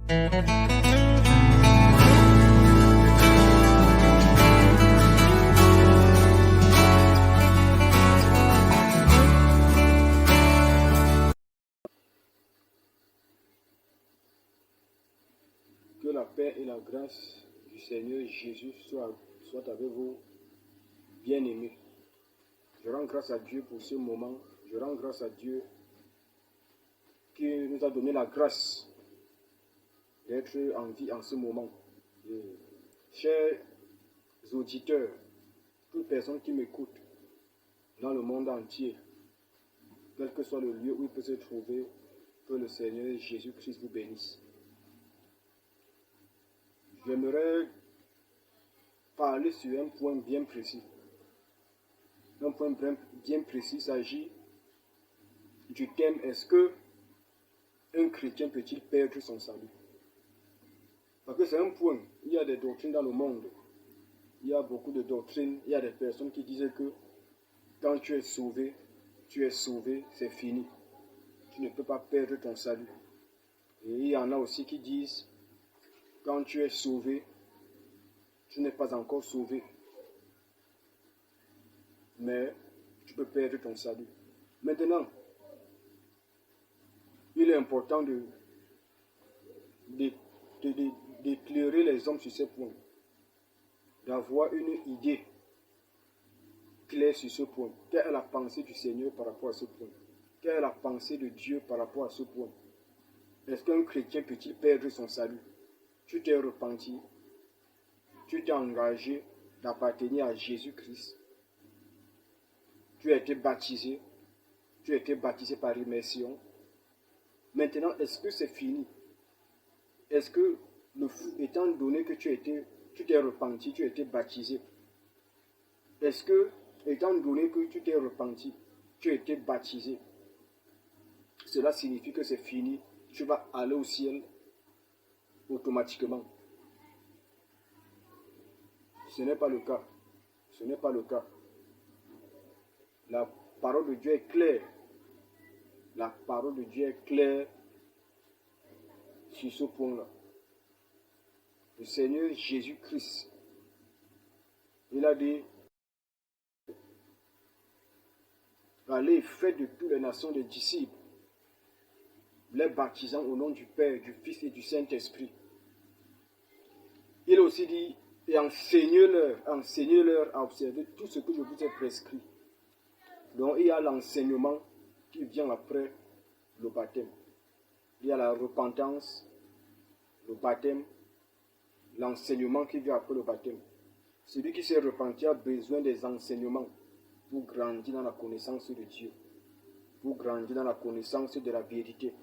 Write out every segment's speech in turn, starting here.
Que la paix et la grâce du Seigneur Jésus soient avec vous, bien-aimés. Je rends grâce à Dieu pour ce moment. Je rends grâce à Dieu qui nous a donné la grâce d'être en vie en ce moment. Et, chers auditeurs, toute personne qui m'écoute dans le monde entier, quel que soit le lieu où il peut se trouver, que le Seigneur Jésus-Christ vous bénisse. J'aimerais parler sur un point bien précis. Un point bien précis s'agit du thème: est-ce que un chrétien peut-il perdre son salut? Parce que c'est un point. Il y a des doctrines dans le monde. Il y a beaucoup de doctrines. Il y a des personnes qui disent que quand tu es sauvé, c'est fini. Tu ne peux pas perdre ton salut. Et il y en a aussi qui disent, quand tu es sauvé, tu n'es pas encore sauvé. Mais tu peux perdre ton salut. Maintenant, il est important d'éclairer les hommes sur ces points. D'avoir une idée claire sur ce point. Quelle est la pensée du Seigneur par rapport à ce point? Quelle est la pensée de Dieu par rapport à ce point? Est-ce qu'un chrétien peut-il perdre son salut? Tu t'es repenti, tu t'es engagé d'appartenir à Jésus-Christ, tu as été baptisé par immersion. Maintenant, est-ce que c'est fini? Est-ce que, étant donné que tu t'es repenti, tu as été baptisé, est-ce que, étant donné que tu t'es repenti, tu as été baptisé, cela signifie que c'est fini, tu vas aller au ciel automatiquement? Ce n'est pas le cas. Ce n'est pas le cas. La parole de Dieu est claire. La parole de Dieu est claire sur ce point-là. Le Seigneur Jésus-Christ, il a dit: allez, faites de toutes les nations des disciples, les baptisant au nom du Père, du Fils et du Saint-Esprit. Il a aussi dit: et enseignez-leur à observer tout ce que je vous ai prescrit. Donc il y a l'enseignement qui vient après le baptême. Il y a la repentance, le baptême, l'enseignement qui vient après le baptême. Celui qui s'est repenti a besoin des enseignements pour grandir dans la connaissance de Dieu, pour grandir dans la connaissance de la vérité.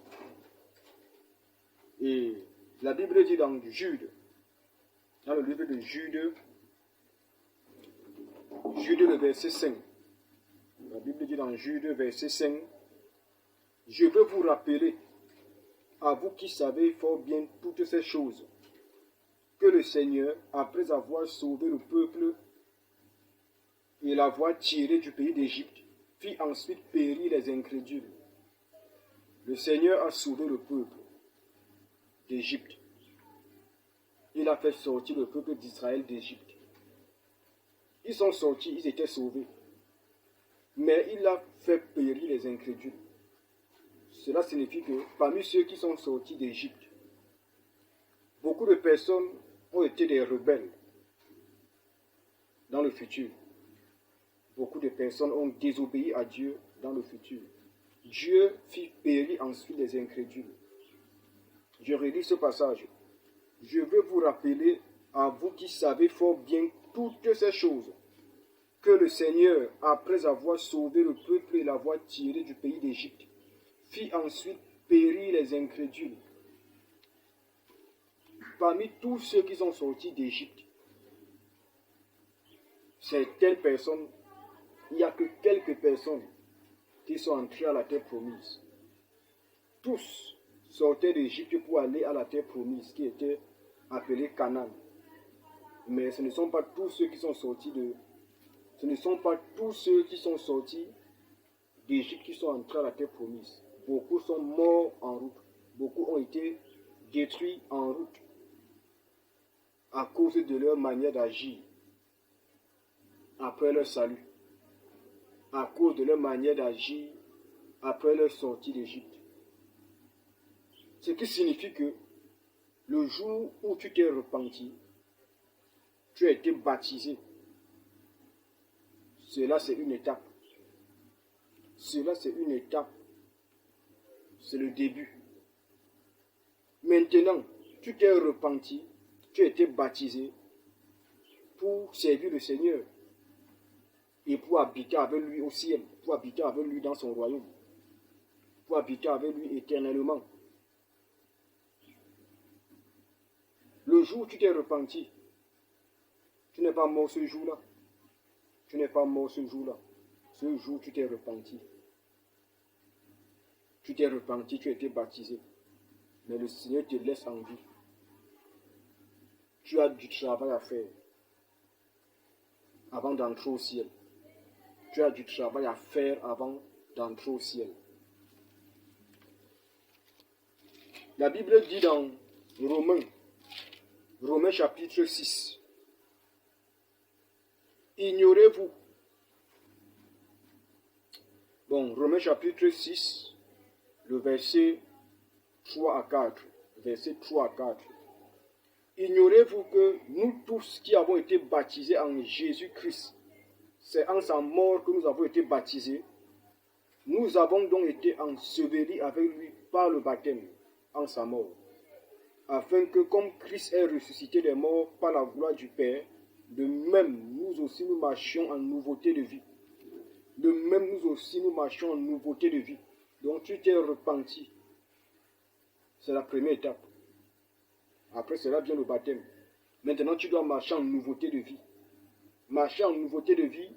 Et la Bible dit dans Jude, dans le livre de Jude, le verset 5, la Bible dit dans Jude, verset 5, je veux vous rappeler, à vous qui savez fort bien toutes ces choses, que le Seigneur, après avoir sauvé le peuple et l'avoir tiré du pays d'Égypte, fit ensuite périr les incrédules. Le Seigneur a sauvé le peuple d'Égypte. Il a fait sortir le peuple d'Israël d'Égypte. Ils sont sortis, ils étaient sauvés. Mais il a fait périr les incrédules. Cela signifie que parmi ceux qui sont sortis d'Égypte, beaucoup de personnes ont été des rebelles dans le futur. Beaucoup de personnes ont désobéi à Dieu dans le futur. Dieu fit périr ensuite les incrédules. Je relis ce passage. Je veux vous rappeler, à vous qui savez fort bien toutes ces choses, que le Seigneur, après avoir sauvé le peuple et l'avoir tiré du pays d'Égypte, fit ensuite périr les incrédules. Parmi tous ceux qui sont sortis d'Égypte, certaines personnes, il n'y a que quelques personnes qui sont entrées à la terre promise. Tous sortaient d'Égypte pour aller à la terre promise, qui était appelée Canaan. Mais ce ne sont pas tous ceux qui sont sortis d'Égypte qui sont entrés à la terre promise. Beaucoup sont morts en route. Beaucoup ont été détruits en route à cause de leur manière d'agir après leur salut, à cause de leur manière d'agir après leur sortie d'Égypte. Ce qui signifie que le jour où tu t'es repenti, tu as été baptisé. Cela, c'est une étape. Cela, c'est une étape. C'est le début. Maintenant, tu t'es repenti, tu as été baptisé pour servir le Seigneur et pour habiter avec lui au ciel, pour habiter avec lui dans son royaume, pour habiter avec lui éternellement. Le jour où tu t'es repenti, tu n'es pas mort ce jour-là. Tu n'es pas mort ce jour-là. Ce jour, tu t'es repenti. Tu t'es repenti, tu as été baptisé. Mais le Seigneur te laisse en vie. Tu as du travail à faire avant d'entrer au ciel. Tu as du travail à faire avant d'entrer au ciel. La Bible dit dans Romains chapitre 6, ignorez-vous. Bon, Romains chapitre 6, le verset 3 à 4. Verset 3 à 4. Ignorez-vous que nous tous qui avons été baptisés en Jésus-Christ, c'est en sa mort que nous avons été baptisés. Nous avons donc été ensevelis avec lui par le baptême en sa mort, afin que comme Christ est ressuscité des morts par la gloire du Père, de même nous aussi nous marchions en nouveauté de vie. De même nous aussi nous marchions en nouveauté de vie. Donc tu t'es repenti. C'est la première étape. Après cela vient le baptême. Maintenant tu dois marcher en nouveauté de vie. Marcher en nouveauté de vie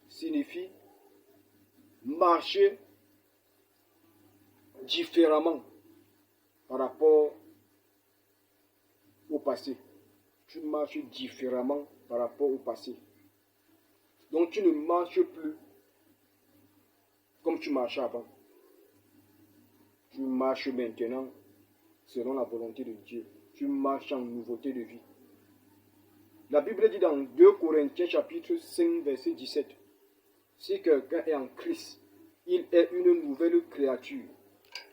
signifie marcher différemment par rapport au passé. Tu marches différemment par rapport au passé. Donc tu ne marches plus comme tu marchais avant. Tu marches maintenant selon la volonté de Dieu. Tu marches en nouveauté de vie. La Bible dit dans 2 Corinthiens chapitre 5 verset 17, si quelqu'un est en Christ, il est une nouvelle créature.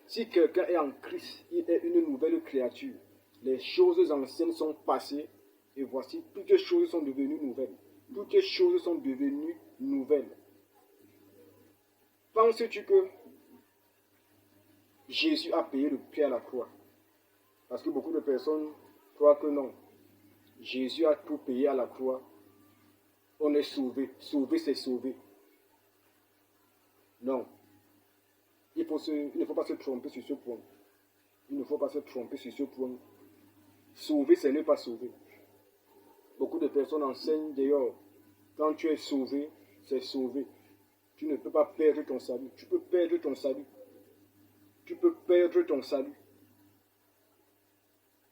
Si quelqu'un est en Christ, il est une nouvelle créature. Les choses anciennes sont passées et voici, toutes les choses sont devenues nouvelles. Toutes les choses sont devenues nouvelles. Penses-tu que Jésus a payé le prix à la croix? Parce que beaucoup de personnes croient que non. Jésus a tout payé à la croix. On est sauvé. Sauvé, c'est sauvé. Non. Il ne faut pas se tromper sur ce point. Il ne faut pas se tromper sur ce point. Sauver, c'est ne pas sauver. Beaucoup de personnes enseignent d'ailleurs, quand tu es sauvé, c'est sauvé. Tu ne peux pas perdre ton salut. Tu peux perdre ton salut. Tu peux perdre ton salut.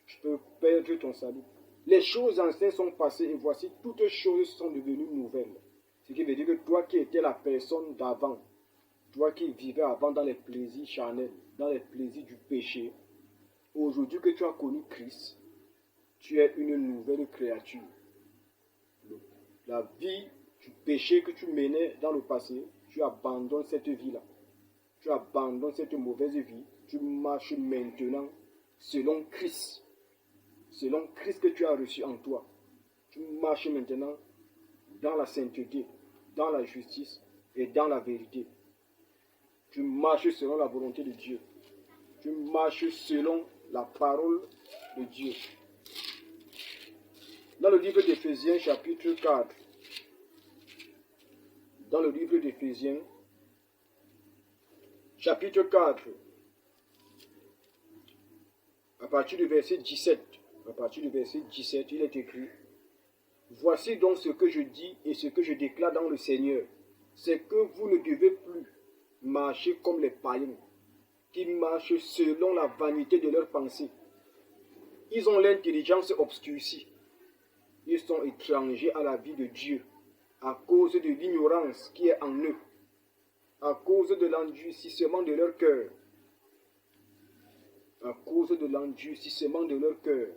Tu peux perdre ton salut. Les choses anciennes sont passées et voici, toutes choses sont devenues nouvelles. Ce qui veut dire que toi qui étais la personne d'avant, toi qui vivais avant dans les plaisirs charnels, dans les plaisirs du péché, aujourd'hui que tu as connu Christ, tu es une nouvelle créature. La vie du péché que tu menais dans le passé, tu abandonnes cette vie-là. Tu abandonnes cette mauvaise vie. Tu marches maintenant selon Christ. Selon Christ que tu as reçu en toi. Tu marches maintenant dans la sainteté, dans la justice et dans la vérité. Tu marches selon la volonté de Dieu. Tu marches selon la parole de Dieu. Dans le livre d'Éphésiens, chapitre 4, dans le livre d'Éphésiens, chapitre 4, à partir du verset 17, il est écrit, voici donc ce que je dis et ce que je déclare dans le Seigneur, c'est que vous ne devez plus marcher comme les païens, qui marchent selon la vanité de leurs pensées. Ils ont l'intelligence obscurcie. Ils sont étrangers à la vie de Dieu, à cause de l'ignorance qui est en eux, à cause de l'endurcissement de leur cœur, à cause de l'endurcissement de leur cœur.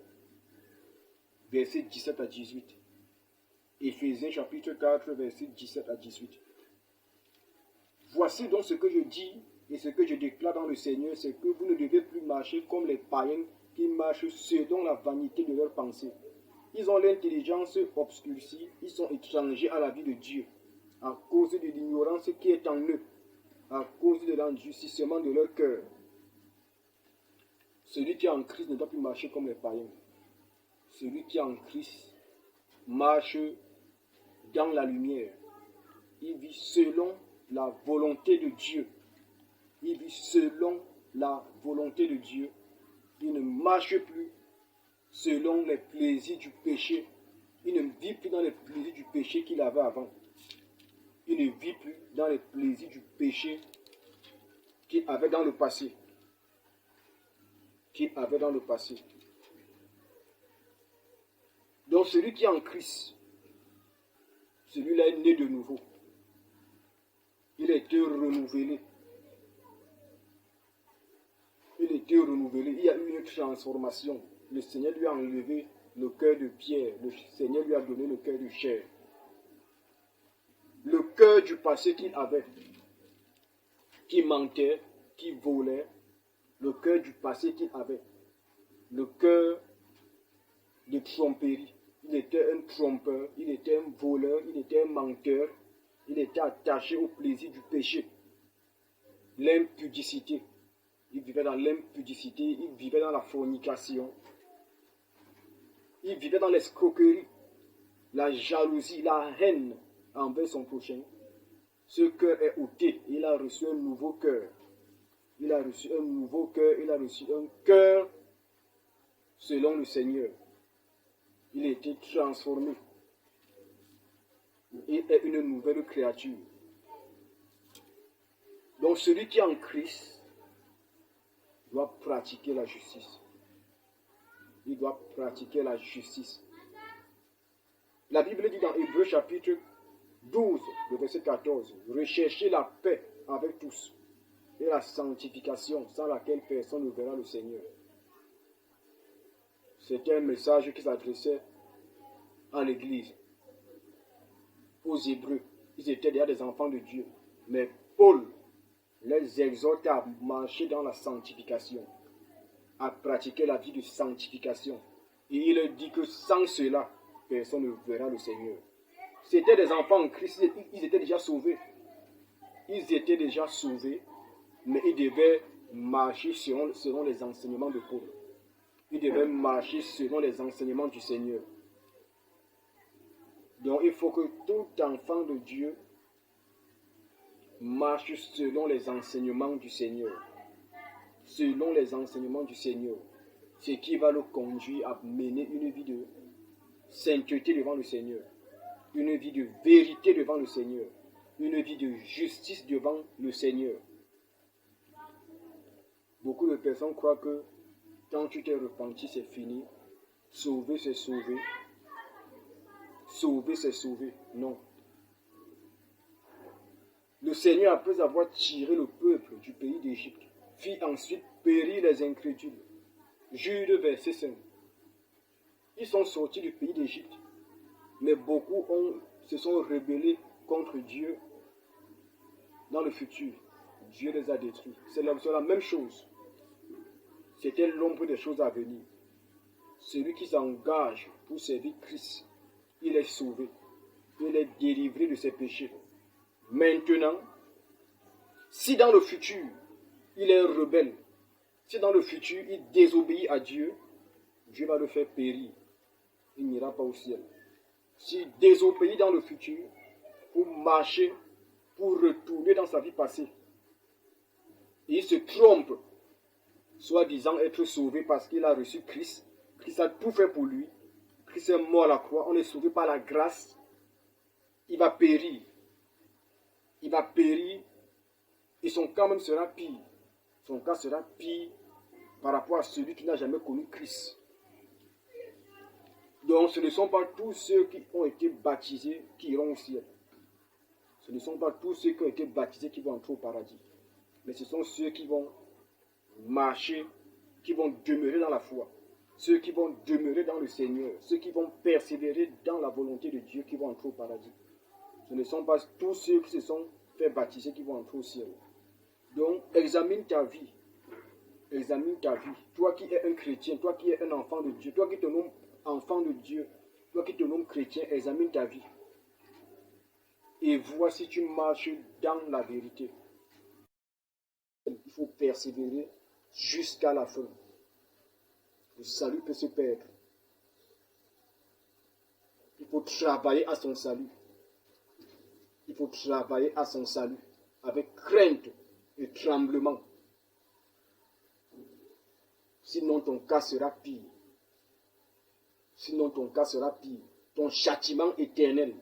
Versets 17 à 18. Éphésiens chapitre 4, versets 17 à 18. Voici donc ce que je dis et ce que je déclare dans le Seigneur, c'est que vous ne devez plus marcher comme les païens qui marchent selon la vanité de leurs pensées. Ils ont l'intelligence obscurcie, ils sont étrangers à la vie de Dieu, à cause de l'ignorance qui est en eux, à cause de l'endurcissement de leur cœur. Celui qui est en Christ ne doit plus marcher comme les païens. Celui qui est en Christ marche dans la lumière. Il vit selon la volonté de Dieu. Il vit selon la volonté de Dieu. Il ne marche plus selon les plaisirs du péché. Il ne vit plus dans les plaisirs du péché qu'il avait avant. Il ne vit plus dans les plaisirs du péché qu'il avait dans le passé. Donc celui qui est en Christ, celui-là est né de nouveau. Il a été renouvelé. Il y a eu une transformation. Le Seigneur lui a enlevé le cœur de pierre. Le Seigneur lui a donné le cœur de chair. Le cœur du passé qu'il avait, qui mentait, qui volait, le cœur du passé qu'il avait, le cœur de tromperie. Il était un trompeur, il était un voleur, il était un menteur, il était attaché au plaisir du péché. L'impudicité. Il vivait dans l'impudicité, il vivait dans la fornication, il vivait dans l'escroquerie, la jalousie, la haine envers son prochain. Ce cœur est ôté, il a reçu un nouveau cœur. Il a reçu un nouveau cœur, il a reçu un cœur selon le Seigneur. Il a été transformé. Il est une nouvelle créature. Donc celui qui est en Christ doit pratiquer la justice. Il doit pratiquer la justice. La Bible dit dans Hébreux chapitre 12, le verset 14, « Recherchez la paix avec tous et la sanctification sans laquelle personne ne verra le Seigneur. » C'était un message qui s'adressait à l'Église, aux Hébreux. Ils étaient déjà des enfants de Dieu. Mais Paul les exhorte à marcher dans la sanctification, à pratiquer la vie de sanctification. Et il leur dit que sans cela, personne ne verra le Seigneur. C'étaient des enfants en Christ, ils étaient déjà sauvés. Ils étaient déjà sauvés, mais ils devaient marcher selon les enseignements de Paul. Ils devaient marcher selon les enseignements du Seigneur. Donc il faut que tout enfant de Dieu marche selon les enseignements du Seigneur. Selon les enseignements du Seigneur. Ce qui va le conduire à mener une vie de sainteté devant le Seigneur. Une vie de vérité devant le Seigneur. Une vie de justice devant le Seigneur. Beaucoup de personnes croient que quand tu t'es repenti, c'est fini. Sauver, c'est sauver. Sauver, c'est sauver. Non. Le Seigneur, après avoir tiré le peuple du pays d'Égypte, fit ensuite périr les incrédules. Jude, verset 5. Ils sont sortis du pays d'Égypte, mais beaucoup se sont rebellés contre Dieu dans le futur. Dieu les a détruits. C'est la même chose. C'était l'ombre des choses à venir. Celui qui s'engage pour servir Christ, il est sauvé. Il est délivré de ses péchés. Maintenant, si dans le futur, il est rebelle, si dans le futur, il désobéit à Dieu, Dieu va le faire périr. Il n'ira pas au ciel. S'il désobéit dans le futur, pour marcher, pour retourner dans sa vie passée, et il se trompe, soi-disant être sauvé parce qu'il a reçu Christ, Christ a tout fait pour lui, Christ est mort à la croix, on est sauvé par la grâce, il va périr. Il va périr et son cas même sera pire. Son cas sera pire par rapport à celui qui n'a jamais connu Christ. Donc ce ne sont pas tous ceux qui ont été baptisés qui iront au ciel. Ce ne sont pas tous ceux qui ont été baptisés qui vont entrer au paradis. Mais ce sont ceux qui vont marcher, qui vont demeurer dans la foi, ceux qui vont demeurer dans le Seigneur, ceux qui vont persévérer dans la volonté de Dieu qui vont entrer au paradis. Ce ne sont pas tous ceux qui se sont fait baptiser qui vont entrer au ciel. Donc, examine ta vie. Examine ta vie. Toi qui es un chrétien, toi qui es un enfant de Dieu, toi qui te nommes enfant de Dieu, toi qui te nommes chrétien, examine ta vie. Et vois si tu marches dans la vérité. Il faut persévérer jusqu'à la fin. Le salut peut se perdre. Il faut travailler à son salut. Il faut travailler à son salut avec crainte et tremblement. Sinon ton cas sera pire. Sinon ton cas sera pire. Ton châtiment éternel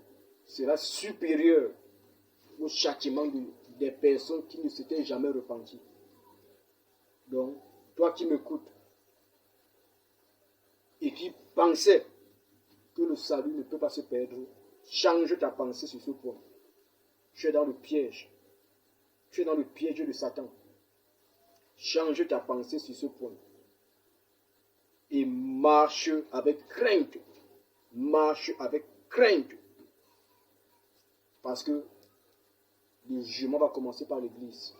sera supérieur au châtiment des personnes qui ne s'étaient jamais repenties. Donc, toi qui m'écoutes et qui pensais que le salut ne peut pas se perdre, change ta pensée sur ce point. Tu es dans le piège. Tu es dans le piège de Satan. Change ta pensée sur ce point. Et marche avec crainte. Marche avec crainte. Parce que le jugement va commencer par l'Église.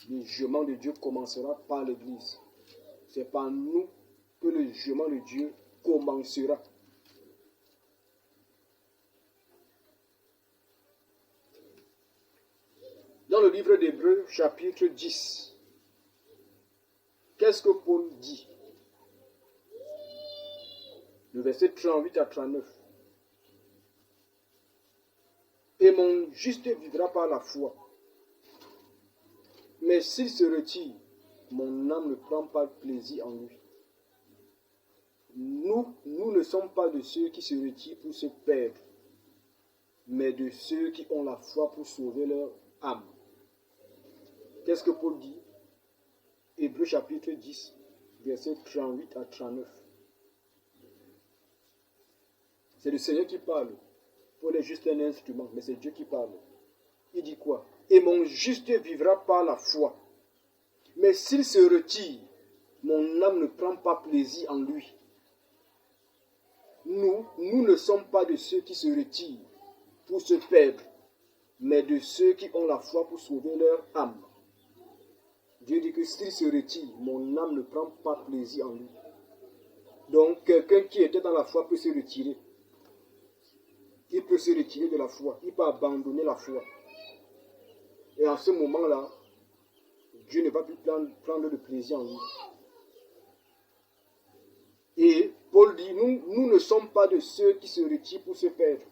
Le jugement de Dieu commencera par l'Église. C'est par nous que le jugement de Dieu commencera. Dans le livre d'Hébreux, chapitre 10, qu'est-ce que Paul dit? Le verset 38 à 39. Et mon juste vivra par la foi. Mais s'il se retire, mon âme ne prend pas plaisir en lui. Nous ne sommes pas de ceux qui se retirent pour se perdre, mais de ceux qui ont la foi pour sauver leur âme. Qu'est-ce que Paul dit? Hébreux chapitre 10, versets 38 à 39. C'est le Seigneur qui parle. Paul est juste un instrument, mais c'est Dieu qui parle. Il dit quoi? Et mon juste vivra par la foi. Mais s'il se retire, mon âme ne prend pas plaisir en lui. Nous ne sommes pas de ceux qui se retirent pour se perdre, mais de ceux qui ont la foi pour sauver leur âme. Dieu dit que s'il se retire, mon âme ne prend pas plaisir en lui. Donc, quelqu'un qui était dans la foi peut se retirer. Il peut se retirer de la foi. Il peut abandonner la foi. Et en ce moment-là, Dieu ne va plus prendre de plaisir en lui. Et Paul dit, nous ne sommes pas de ceux qui se retirent pour se perdre,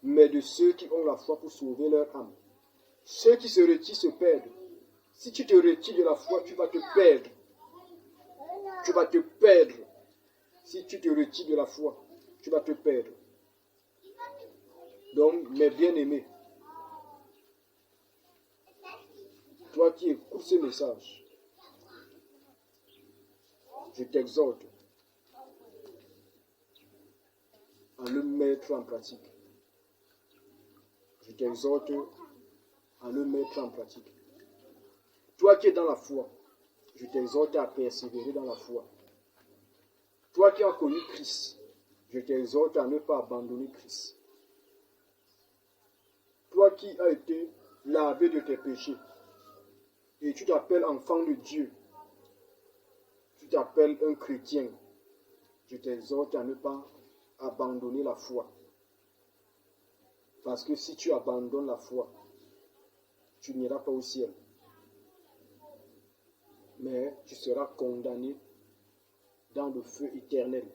mais de ceux qui ont la foi pour sauver leur âme. Ceux qui se retirent se perdent. Si tu te retires de la foi, tu vas te perdre. Tu vas te perdre. Si tu te retires de la foi, tu vas te perdre. Donc, mes bien-aimés, toi qui écoutes ce message, je t'exhorte à le mettre en pratique. Je t'exhorte à le mettre en pratique. Toi qui es dans la foi, je t'exhorte à persévérer dans la foi. Toi qui as connu Christ, je t'exhorte à ne pas abandonner Christ. Toi qui as été lavé de tes péchés et tu t'appelles enfant de Dieu, tu t'appelles un chrétien, je t'exhorte à ne pas abandonner la foi. Parce que si tu abandonnes la foi, tu n'iras pas au ciel. Mais tu seras condamné dans le feu éternel.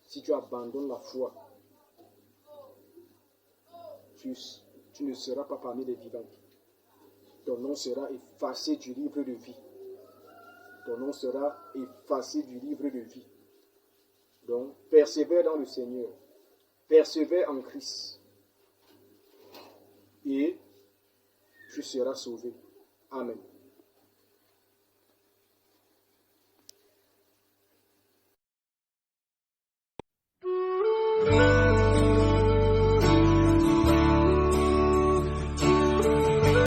Si tu abandonnes la foi, tu ne seras pas parmi les vivants. Ton nom sera effacé du livre de vie. Ton nom sera effacé du livre de vie. Donc, persévère dans le Seigneur. Persévère en Christ. Et tu seras sauvé. Amen.